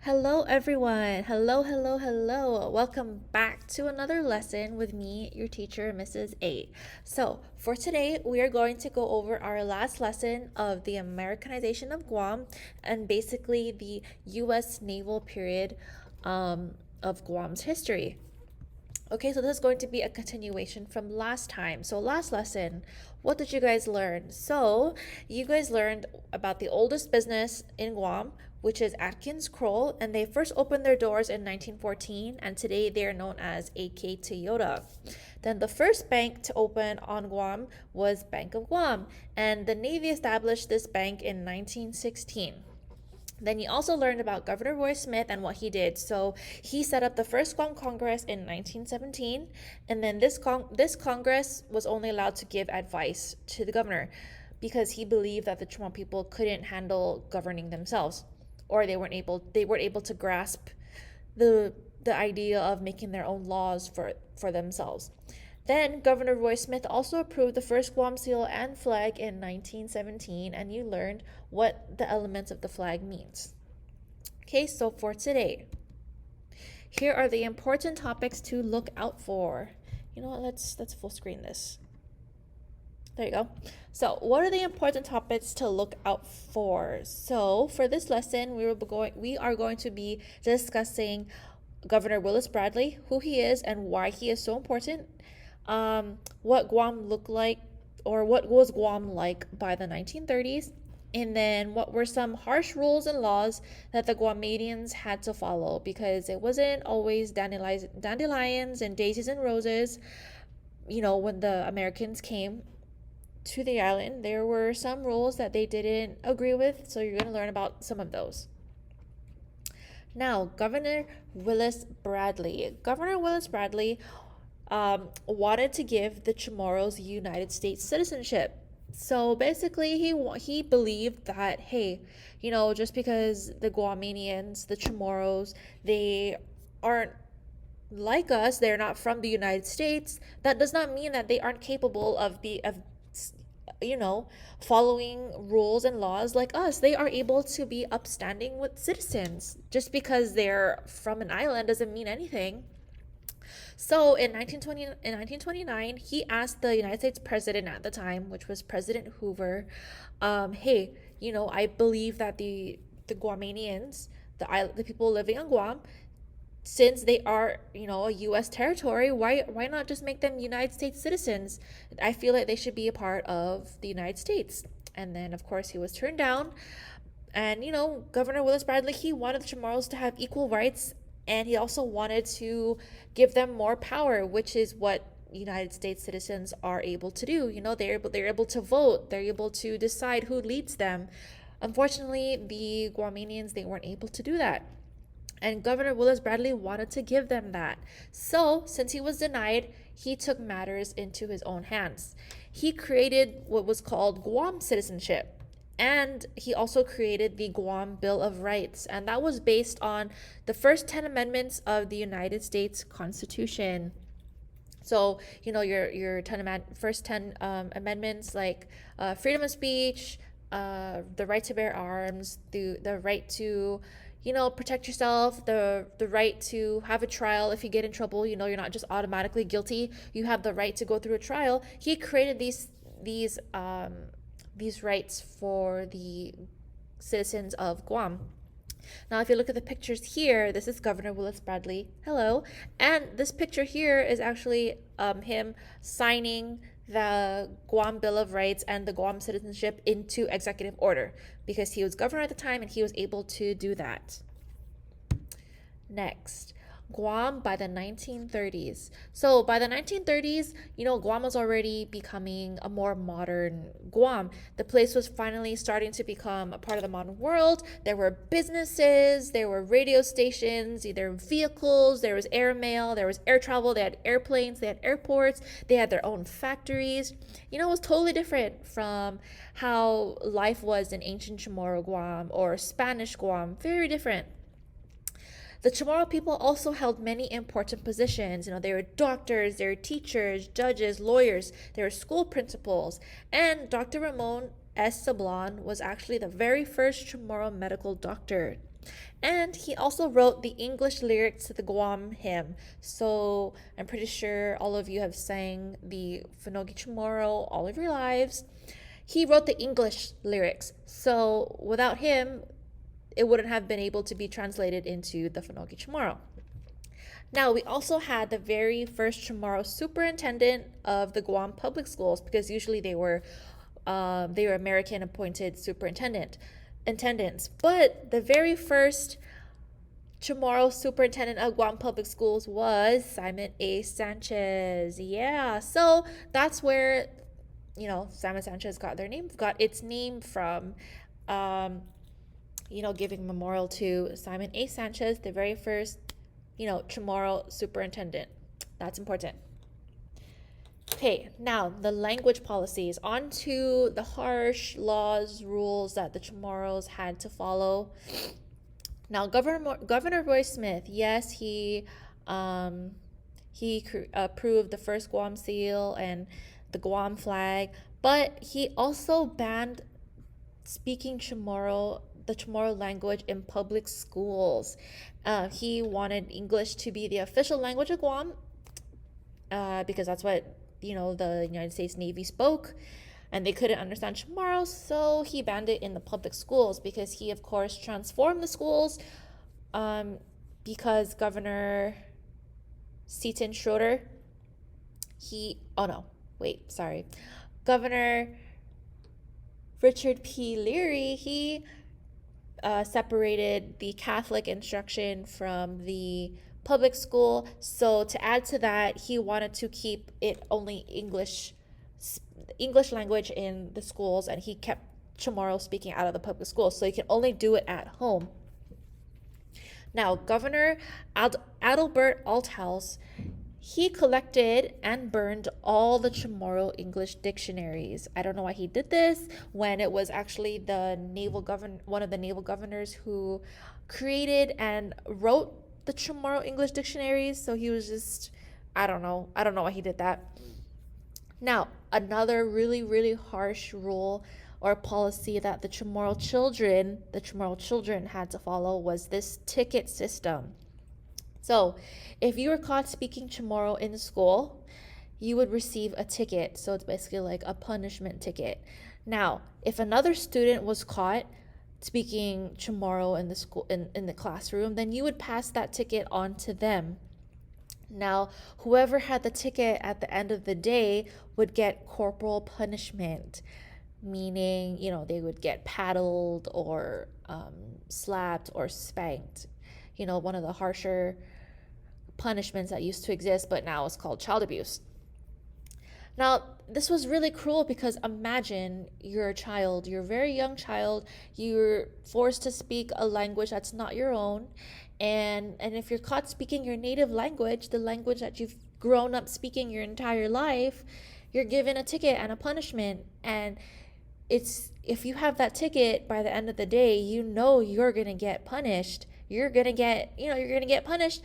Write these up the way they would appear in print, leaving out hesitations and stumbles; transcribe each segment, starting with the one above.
Hello, everyone. Hello, hello, hello. Welcome back to another lesson with me, your teacher, Mrs. A. So, for today, we are going to go over our last lesson of the Americanization of Guam and basically the U.S. naval period of Guam's history. Okay, so this is going to be a continuation from last time. So, last lesson, what did you guys learn? So, you guys learned about the oldest business in Guam, which is Atkins Kroll, and they first opened their doors in 1914, and today they are known as AK Toyota. Then, the first bank to open on Guam was Bank of Guam, and the Navy established this bank in 1916. Then you also learned about Governor Roy Smith and what he did. So he set up the first Guam Congress in 1917, and then this Congress was only allowed to give advice to the governor because he believed that the Chamorro people couldn't handle governing themselves, or they weren't able to grasp the idea of making their own laws for themselves. Then Governor Roy Smith also approved the first Guam seal and flag in 1917, and you learned what the elements of the flag means. Okay, so for today, here are the important topics to look out for. You know what? Let's full screen this. There you go. So, what are the important topics to look out for? So, for this lesson, we are going to be discussing Governor Willis Bradley, who he is and why he is so important, what Guam looked like, or what was Guam like by the 1930s, and then what were some harsh rules and laws that the Guamanians had to follow, because it wasn't always dandelions and daisies and roses. When the Americans came to the island, there were some rules that they didn't agree with, so you're going to learn about some of those. Now, Governor Willis Bradley. Governor Willis Bradley wanted to give the Chamorros United States citizenship. So basically, he believed that, hey, just because the Guamanians, the Chamorros, they aren't like us, they're not from the United States, that does not mean that they aren't capable of following rules and laws like us. They are able to be upstanding with citizens. Just because they're from an island doesn't mean anything. So in 1929, he asked the United States president at the time, which was President Hoover, hey, I believe that the Guamanians, the people living on Guam, since they are, a U.S. territory, why not just make them United States citizens? I feel like they should be a part of the United States. And then, of course, he was turned down. And, Governor Willis Bradley, he wanted the Chamorros to have equal rights, and he also wanted to give them more power, which is what United States citizens are able to do. They're able to vote. They're able to decide who leads them. Unfortunately, the Guamanians, they weren't able to do that. And Governor Willis Bradley wanted to give them that. So, since he was denied, he took matters into his own hands. He created what was called Guam citizenship. And he also created the Guam Bill of Rights. And that was based on the first 10 amendments of the United States Constitution. So, your first 10 amendments, like freedom of speech, the right to bear arms, the right to protect yourself, the right to have a trial if you get in trouble. You're not just automatically guilty. You have the right to go through a trial. He created these rights for the citizens of Guam. Now, if you look at the pictures here, this is Governor Willis Bradley. Hello. And this picture here is actually him signing the Guam Bill of Rights and the Guam citizenship into executive order, because he was governor at the time and he was able to do that. Next, Guam by the 1930s. So by the 1930s, Guam was already becoming a more modern Guam. The place was finally starting to become a part of the modern world. There were businesses, there were radio stations, there were vehicles, there was airmail, there was air travel, they had airplanes, they had airports, they had their own factories. It was totally different from how life was in ancient Chamorro Guam or Spanish Guam. Very different. The Chamorro people also held many important positions. They were doctors, they were teachers, judges, lawyers, they were school principals. And Dr. Ramon S. Sablon was actually the very first Chamorro medical doctor. And he also wrote the English lyrics to the Guam hymn. So I'm pretty sure all of you have sang the Finogi Chamorro all of your lives. He wrote the English lyrics. So without him, it wouldn't have been able to be translated into the Finogi Chamorro. Now, we also had the very first Chamorro superintendent of the Guam public schools, because usually they were American appointed intendants. But the very first Chamorro superintendent of Guam public schools was Simon A. Sanchez. Yeah, so that's where Simon Sanchez got its name from. Giving memorial to Simon A. Sanchez, the very first Chamorro superintendent. That's important. Okay, now the language policies. On to the harsh laws, rules that the Chamorros had to follow. Now, Governor Roy Smith, yes, he approved the first Guam seal and the Guam flag, but he also banned speaking the Chamorro language in public schools. He wanted English to be the official language of Guam, because that's what the United States Navy spoke, and they couldn't understand Chamorro, so he banned it in the public schools, because he of course transformed the schools, because Governor Seton Schroeder, Governor Richard P. Leary, he separated the Catholic instruction from the public school. So to add to that, he wanted to keep it only English language in the schools, and he kept Chamorro speaking out of the public schools, so you can only do it at home. Now, Governor Adalbert Althouse, he collected and burned all the Chamorro English dictionaries. I don't know why he did this when it was actually one of the naval governors who created and wrote the Chamorro English dictionaries. So he was just, I don't know why he did that. Now, another really, really harsh rule or policy that the Chamorro children had to follow was this ticket system. So if you were caught speaking Chamorro in school, you would receive a ticket. So it's basically like a punishment ticket. Now, if another student was caught speaking Chamorro in the school in the classroom, then you would pass that ticket on to them. Now, whoever had the ticket at the end of the day would get corporal punishment, meaning, they would get paddled or slapped or spanked. One of the harsher punishments that used to exist, but now it's called child abuse. Now, this was really cruel, because imagine you're a child, you're a very young child, you're forced to speak a language that's not your own, and if you're caught speaking your native language, the language that you've grown up speaking your entire life, you're given a ticket and a punishment. And if you have that ticket, by the end of the day, you're gonna get punished. You're gonna get punished.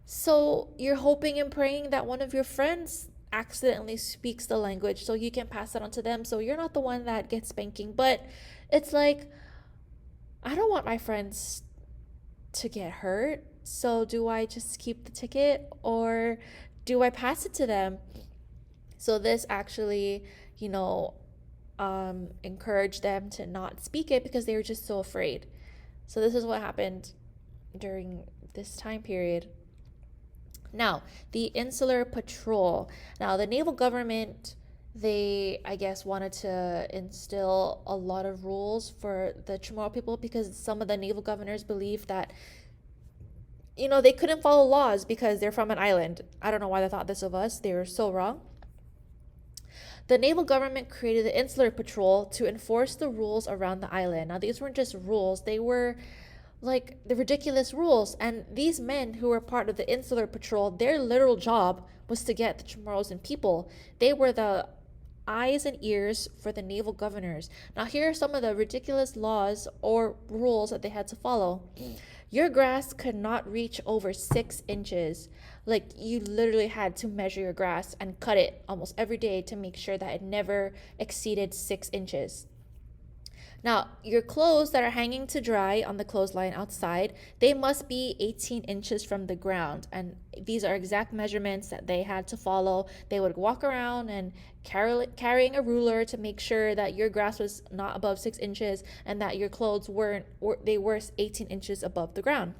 So you're hoping and praying that one of your friends accidentally speaks the language so you can pass it on to them, so you're not the one that gets spanking. But it's like, I don't want my friends to get hurt, so do I just keep the ticket or do I pass it to them? So this actually, encouraged them to not speak it, because they were just so afraid. So this is what happened during this time period. Now, the Insular Patrol. Now, the naval government, they, I guess, wanted to instill a lot of rules for the Chamorro people, because some of the naval governors believed that, they couldn't follow laws because they're from an island. I don't know why they thought this of us. They were so wrong. The naval government created the Insular Patrol to enforce the rules around the island. Now, these weren't just rules. They were like the ridiculous rules. And these men who were part of the Insular Patrol, their literal job was to get the Chamorros and people. They were the eyes and ears for the naval governors. Now, here are some of the ridiculous laws or rules that they had to follow. Your grass could not reach over 6 inches. Like, you literally had to measure your grass and cut it almost every day to make sure that it never exceeded 6 inches. Now, your clothes that are hanging to dry on the clothesline outside, they must be 18 inches from the ground. And these are exact measurements that they had to follow. They would walk around and carrying a ruler to make sure that your grass was not above 6 inches and that your clothes they were 18 inches above the ground.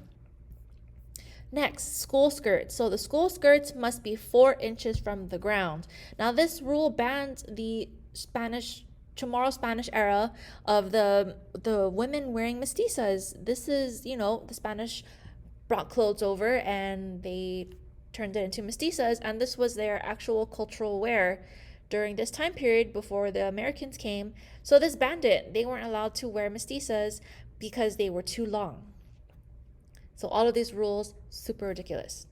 Next, school skirts. So the school skirts must be 4 inches from the ground. Now, this rule banned the Chamorro Spanish era of the women wearing mestizas. This is, the Spanish brought clothes over and they turned it into mestizas, and this was their actual cultural wear during this time period before the Americans came. So this banned it. They weren't allowed to wear mestizas because they were too long. So all of these rules, super ridiculous.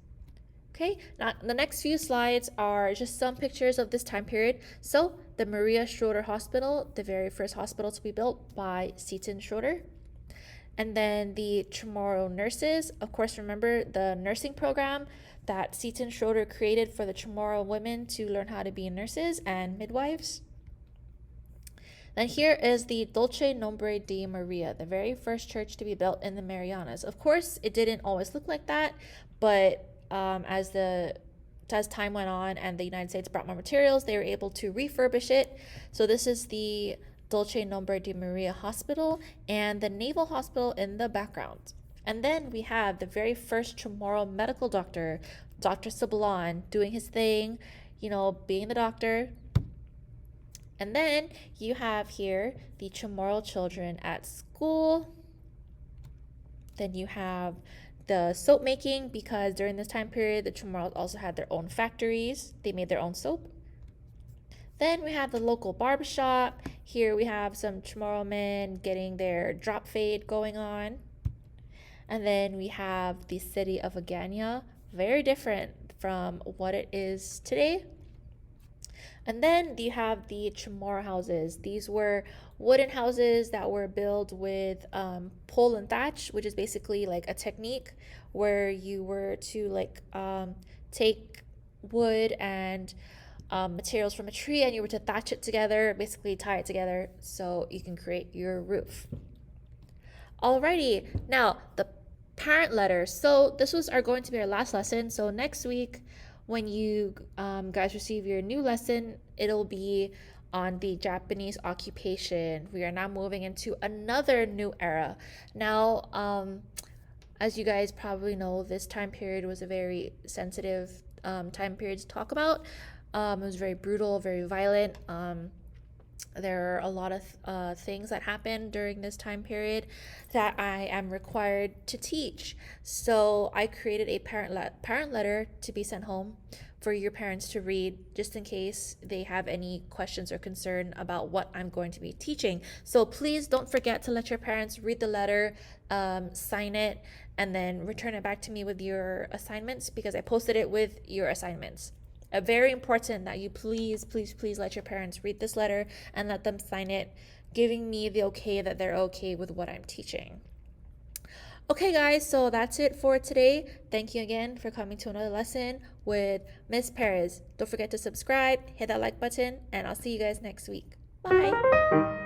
Okay, now the next few slides are just some pictures of this time period. So the Maria Schroeder Hospital, the very first hospital to be built by Seton Schroeder. And then the Chamorro nurses, of course, remember the nursing program that Seton Schroeder created for the Chamorro women to learn how to be nurses and midwives. Then here is the Dolce Nombre de Maria, the very first church to be built in the Marianas. Of course, it didn't always look like that, but as time went on and the United States brought more materials, they were able to refurbish it. So this is the Dolce Nombre de Maria Hospital and the Naval Hospital in the background. And then we have the very first Chamorro medical doctor, Dr. Sablan, doing his thing, being the doctor. And then you have here the Chamorro children at school. Then you have the soap making, because during this time period, the Chamorros also had their own factories. They made their own soap. Then we have the local barbershop. Here we have some Chamorro men getting their drop fade going on. And then we have the city of Agana, very different from what it is today. And then you have the Chamorro houses. These were wooden houses that were built with pole and thatch, which is basically like a technique where you were to take wood and materials from a tree and you were to thatch it together, basically tie it together so you can create your roof. Alrighty, now the parent letter. So this was going to be our last lesson. So next week, when you guys receive your new lesson, it'll be on the Japanese occupation. We are now moving into another new era. Now, as you guys probably know, this time period was a very sensitive time period to talk about. It was very brutal, very violent. There are a lot of things that happened during this time period that I am required to teach. So I created a parent letter to be sent home for your parents to read, just in case they have any questions or concern about what I'm going to be teaching. So please don't forget to let your parents read the letter, sign it, and then return it back to me with your assignments, because I posted it with your assignments. Very important that you please let your parents read this letter and let them sign it, giving me the okay that they're okay with what I'm teaching. Okay, guys, so that's it for today. Thank you again for coming to another lesson with Miss Perez. Don't forget to subscribe, hit that like button, and I'll see you guys next week. Bye.